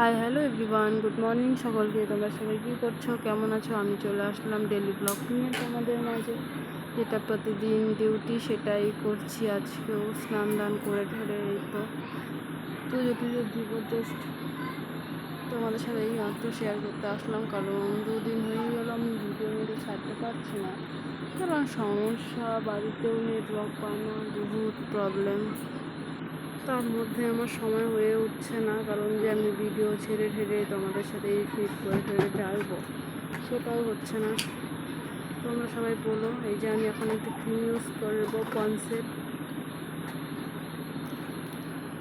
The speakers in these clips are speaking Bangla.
Hi hello everyone, good morning সকলকে। তোমরা সবাই কী করছো, কেমন আছো? আমি চলে আসলাম ডেলি ব্লগ নিয়ে তোমাদের মাঝে। যেটা প্রতিদিন ডিউটি সেটাই করছি। আজকেও স্নান দান করে ঠেলে এই তো পুজো টুজো দিব। জাস্ট তোমাদের সাথে এই মাত্র শেয়ার করতে আসলাম, কারণ দুদিন হয়ে গেল আমি ভিডিও মেরে ছাড়তে পারছি না। কারণ সমস্যা, বাড়িতেও নেটওয়ার্ক পায় না, বহুত প্রবলেম। তার মধ্যে আমার সময় হয়ে উঠছে না, কারণ যে আমি ভিডিও ছেড়ে ঠেড়ে তোমাদের সাথে ফিট করে ঠেড়ে ডালবো, সেটাও হচ্ছে না। তোমরা সবাই বলো, এই যে আমি এখন একটু ক্রিম ইউজ করবো কনসেপ্ট,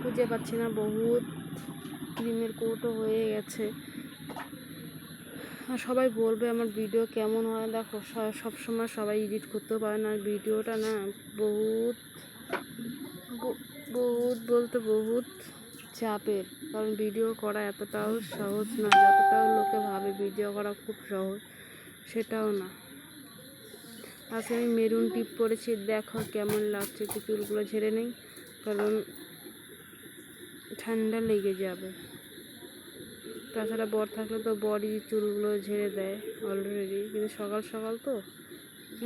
খুঁজে পাচ্ছি না, বহুত ক্রিমের কৌটো হয়ে গেছে। আর সবাই বলবে আমার ভিডিও কেমন হয়। দেখো, সবসময় সবাই এডিট করতেও পারে না, আর ভিডিওটা না বহুত বলতে বহুত চাপের। কারণ ভিডিও করা এতটাও সহজ না, যতটাও লোকে ভাবে ভিডিও করা খুব সহজ, সেটাও না। আজকে আমি মেরুন টিপ পরেছি, দেখো কেমন লাগছে। একটু চুলগুলো ঝেড়ে নেই, কারণ ঠান্ডা লেগে যাবে। তাছাড়া বর থাকলে তো বরই চুলগুলো ঝেড়ে দেয় অলরেডি, কিন্তু সকাল সকাল তো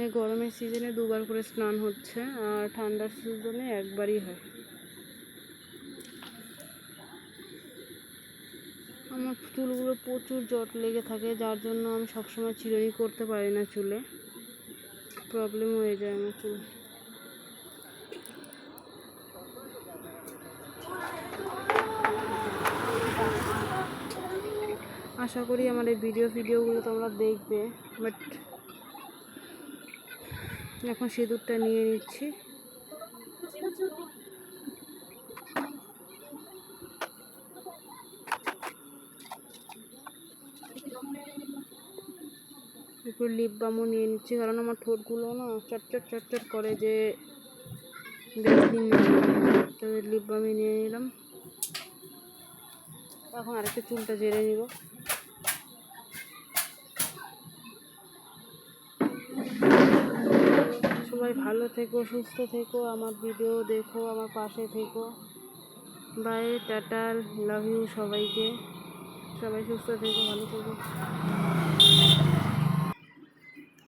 এই গরমের সিজনে দুবার করে স্নান হচ্ছে, আর ঠান্ডার সিজনে একবারই হয়। আমার চুলগুলো প্রচুর জট লেগে থাকে, যার জন্য আমি সবসময় চিরুনি করতে পারি না, চুলে প্রবলেম হয়ে যায় আমার চুল। আশা করি আমার এই ভিডিওগুলো তোমরা দেখবে। বাট এখন সিঁদুরটা নিয়ে নিচ্ছি। একটু লিপ বামও নিয়ে নিচ্ছি, কারণ আমার ঠোঁটগুলো না চটচট করে, যে বেশদিন তো লিপ বামই নিয়ে নিলাম। এখন আরেকটু চুলটা ঝেড়ে নিব। সবাই ভালো থেকো, সুস্থ থেকো, আমার ভিডিও দেখো, আমার পাশে থেকো। বাই, টাটা, লাভ ইউ সবাইকে। সবাই সুস্থ থেকো, ভালো থেকো।